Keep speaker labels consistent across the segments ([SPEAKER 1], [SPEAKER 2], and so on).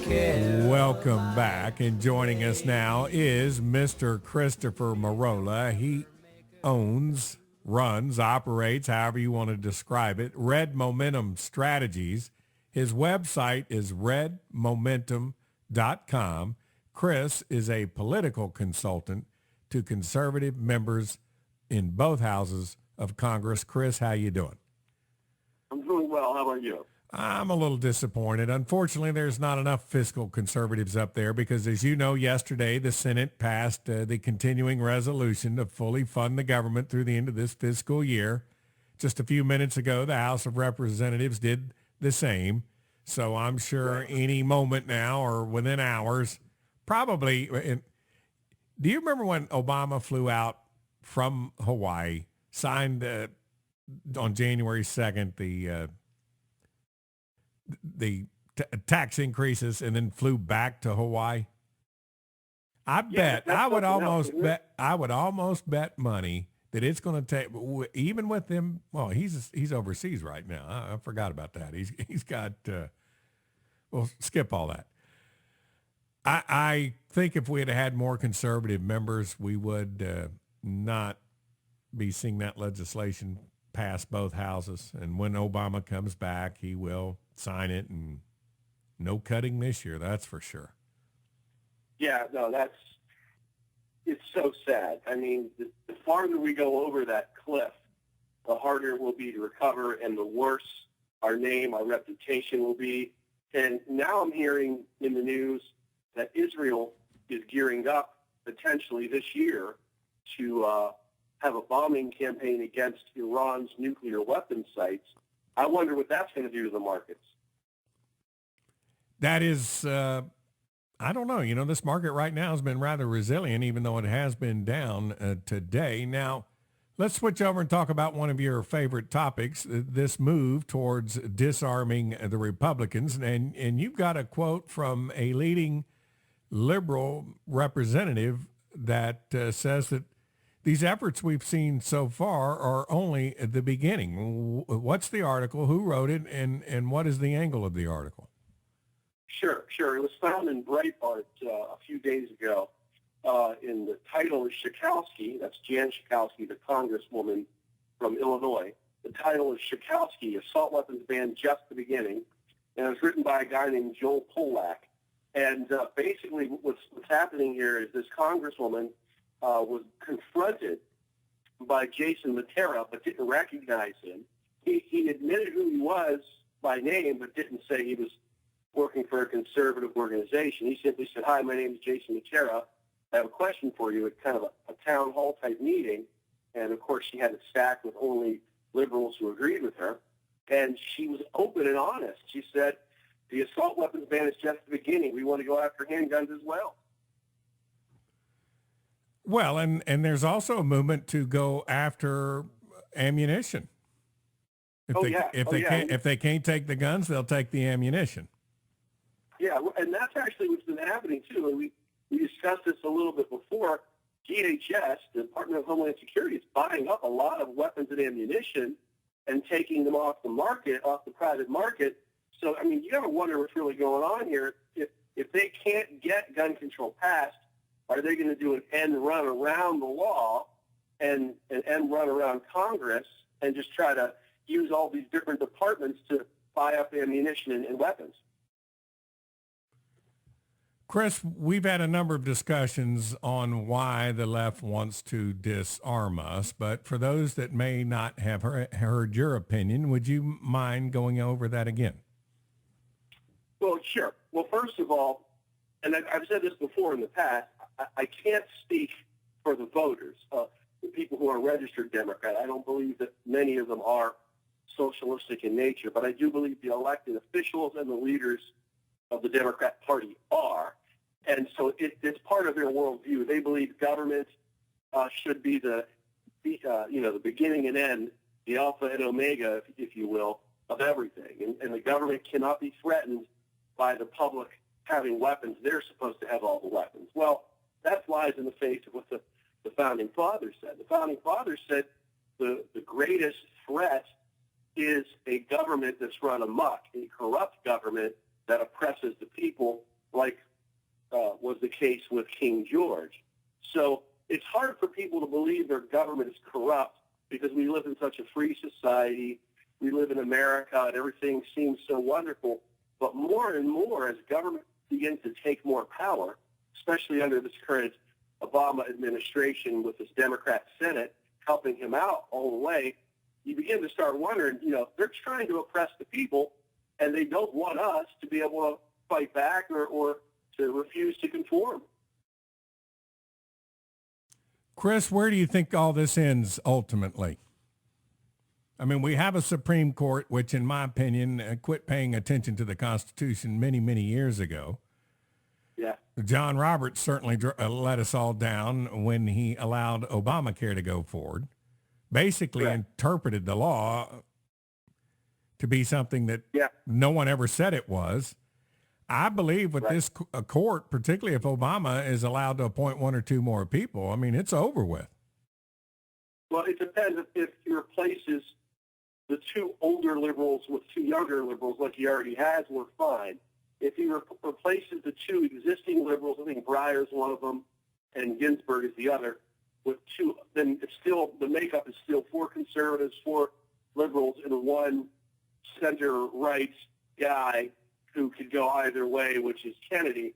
[SPEAKER 1] Obamacare.
[SPEAKER 2] Welcome back, and joining us now is Mr. Christopher Merola. He owns, runs, operates, however you want to describe it, Red Momentum Strategies. His website is redmomentum.com. Chris is a political consultant to conservative members in both houses of Congress. Chris, how you doing?
[SPEAKER 3] I'm doing well. How about you?
[SPEAKER 2] I'm a little disappointed. Unfortunately, there's not enough fiscal conservatives up there because, as you know, yesterday the Senate passed the continuing resolution to fully fund the government through the end of this fiscal year. Just a few minutes ago, the House of Representatives did the same. So I'm sure any moment now or within hours, probably. Do you remember when Obama flew out from Hawaii, signed on January 2nd the tax increases, and then flew back to Hawaii? I would almost bet money that it's going to take, even with him. Well, he's overseas right now. I forgot about that. He's got. Well, skip all that. I think if we had more conservative members, we would not be seeing that legislation pass both houses. And when Obama comes back, he will sign it, and no cutting this year, that's for sure.
[SPEAKER 3] Yeah, no, it's so sad. I mean, the farther we go over that cliff, the harder it will be to recover, and the worse our name, our reputation will be. And now I'm hearing in the news that Israel is gearing up potentially this year to have a bombing campaign against Iran's nuclear weapons sites. I wonder what that's going to do to the markets.
[SPEAKER 2] That is, I don't know. You know, this market right now has been rather resilient, even though it has been down today. Now, let's switch over and talk about one of your favorite topics, this move towards disarming the Republicans. And you've got a quote from a leading liberal representative that says that these efforts we've seen so far are only the beginning. What's the article? Who wrote it? And what is the angle of the article?
[SPEAKER 3] Sure. It was found in Breitbart a few days ago. In the title is Schachowsky. That's Jan Schachowsky, the congresswoman from Illinois. The title is Schachowsky, Assault Weapons Ban Just the Beginning. And it was written by a guy named Joel Pollack. And basically what's happening here is this congresswoman was confronted by Jason Matera, but didn't recognize him. He admitted who he was by name, but didn't say he was working for a conservative organization. He simply said, "Hi, my name is Jason Matera. I have a question for you." At kind of a town hall type meeting. And of course, she had it stacked with only liberals who agreed with her. And she was open and honest. She said, "The assault weapons ban is just the beginning. We want to go after handguns as well."
[SPEAKER 2] Well, and there's also a movement to go after ammunition. If they can't take the guns, they'll take the ammunition.
[SPEAKER 3] Yeah, and that's actually what's been happening too. And we discussed this a little bit before. DHS, the Department of Homeland Security, is buying up a lot of weapons and ammunition and taking them off the market, off the private market. So, I mean, you got to wonder what's really going on here. If they can't get gun control passed, are they going to do an end run around the law and an end run around Congress and just try to use all these different departments to buy up ammunition and weapons?
[SPEAKER 2] Chris, we've had a number of discussions on why the left wants to disarm us, but for those that may not have heard your opinion, would you mind going over that again?
[SPEAKER 3] Well, sure. Well, first of all, and I've said this before in the past, I can't speak for the voters, the people who are registered Democrat. I don't believe that many of them are socialistic in nature, but I do believe the elected officials and the leaders of the Democrat Party are. And so it's part of their worldview. They believe government should be the beginning and end, the alpha and omega, if you will, of everything. And the government cannot be threatened by the public having weapons. They're supposed to have all the weapons. Well, that flies in the face of what the Founding Fathers said. The Founding Fathers said the greatest threat is a government that's run amok, a corrupt government that oppresses the people King George. So it's hard for people to believe their government is corrupt because we live in such a free society. We live in America, and everything seems so wonderful. But more and more, as government begins to take more power, especially under this current Obama administration with this Democrat Senate helping him out all the way, you begin to start wondering, they're trying to oppress the people, and they don't want us to be able to fight back or to refuse to conform.
[SPEAKER 2] Chris, where do you think all this ends ultimately? I mean, we have a Supreme Court, which in my opinion, quit paying attention to the Constitution many, many years ago.
[SPEAKER 3] Yeah.
[SPEAKER 2] John Roberts certainly let us all down when he allowed Obamacare to go forward, basically interpreted the law to be something that no one ever said it was. I believe with this court, particularly if Obama is allowed to appoint one or two more people, I mean, it's over with.
[SPEAKER 3] Well, it depends if he replaces the two older liberals with two younger liberals like he already has, we're fine. If he replaces the two existing liberals, I think Breyer's one of them and Ginsburg is the other, with two, then it's still, the makeup is still 4 conservatives, 4 liberals, and 1 center-right guy who could go either way, which is Kennedy.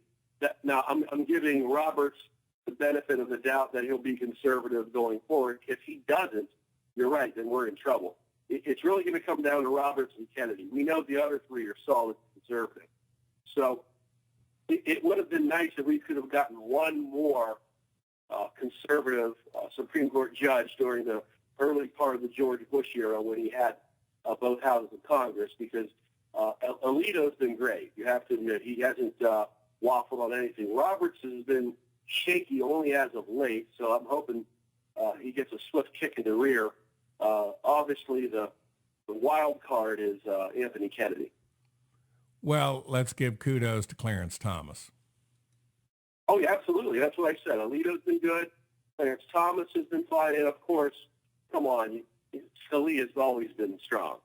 [SPEAKER 3] Now, I'm giving Roberts the benefit of the doubt that he'll be conservative going forward. If he doesn't, you're right, then we're in trouble. It's really going to come down to Roberts and Kennedy. We know the other 3 are solid conservative. So it would have been nice if we could have gotten one more conservative Supreme Court judge during the early part of the George Bush era when he had both houses of Congress, because Alito's been great. You have to admit, he hasn't waffled on anything. Roberts has been shaky only as of late, so I'm hoping he gets a swift kick in the rear. Obviously, the wild card is Anthony Kennedy.
[SPEAKER 2] Well, let's give kudos to Clarence Thomas.
[SPEAKER 3] Oh, yeah, absolutely. That's what I said. Alito's been good. Clarence Thomas has been fine. And, of course, come on, Scalia's always been strong.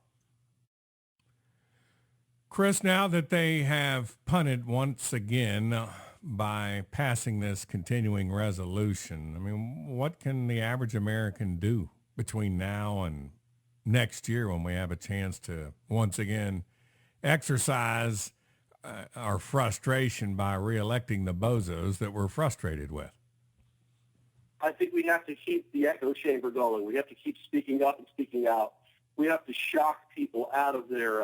[SPEAKER 2] Chris, now that they have punted once again by passing this continuing resolution, I mean, what can the average American do between now and next year when we have a chance to once again exercise our frustration by reelecting the bozos that we're frustrated with?
[SPEAKER 3] I think we have to keep the echo chamber going. We have to keep speaking up and speaking out. We have to shock people out of their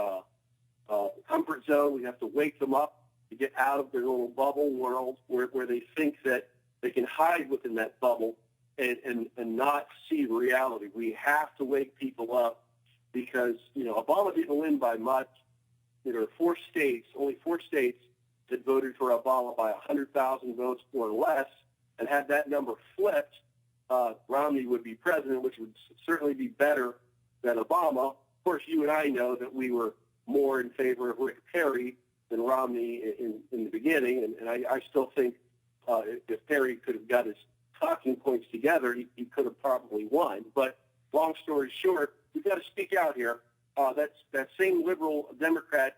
[SPEAKER 3] comfort zone. We have to wake them up to get out of their little bubble world where they think that they can hide within that bubble and not see reality. We have to wake people up because, Obama didn't win by much. There are 4 states, only 4 states that voted for Obama by 100,000 votes or less, and had that number flipped, Romney would be president, which would certainly be better than Obama. Of course, you and I know that we were more in favor of Rick Perry than Romney in the beginning, and I still think if Perry could have got his talking points together, he could have probably won. But long story short, we've got to speak out here. That same liberal Democrat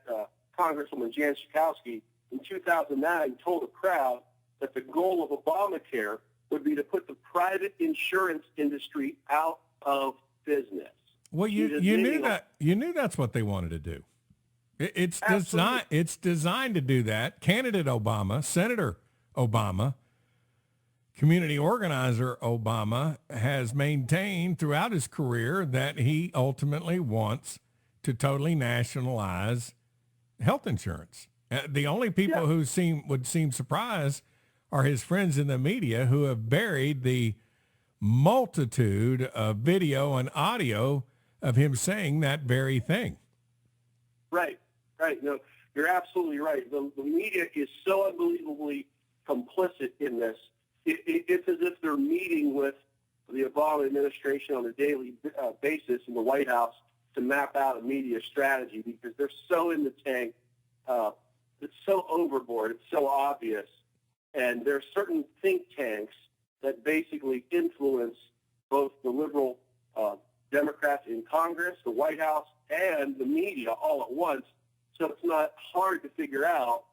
[SPEAKER 3] Congresswoman Jan Schachowsky in 2009 told a crowd that the goal of Obamacare would be to put the private insurance industry out of business.
[SPEAKER 2] Well, you knew that's what they wanted to do. It's designed to do that. Candidate Obama, Senator Obama, community organizer Obama has maintained throughout his career that he ultimately wants to totally nationalize health insurance. The only people who would seem surprised are his friends in the media who have buried the multitude of video and audio of him saying that very thing.
[SPEAKER 3] Right. No, you're absolutely right. The media is so unbelievably complicit in this. It's as if they're meeting with the Obama administration on a daily basis in the White House to map out a media strategy because they're so in the tank. It's so overboard. It's so obvious. And there are certain think tanks that basically influence both the liberal Democrats in Congress, the White House, and the media all at once. So it's not hard to figure out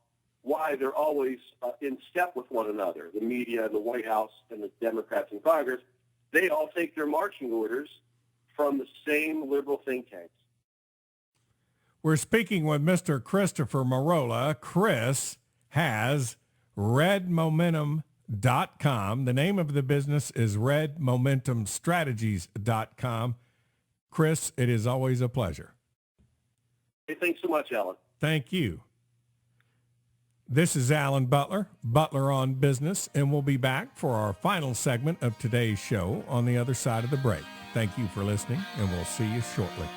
[SPEAKER 3] why they're always in step with one another. The media and the White House and the Democrats in Congress, they all take their marching orders from the same liberal think tanks.
[SPEAKER 2] We're speaking with Mr. Christopher Merola. Chris has redmomentum.com. The name of the business is redmomentumstrategies.com. Chris, it is always a pleasure.
[SPEAKER 3] Hey, thanks so much, Alan.
[SPEAKER 2] Thank you. This is Alan Butler, Butler on Business, and we'll be back for our final segment of today's show on the other side of the break. Thank you for listening, and we'll see you shortly.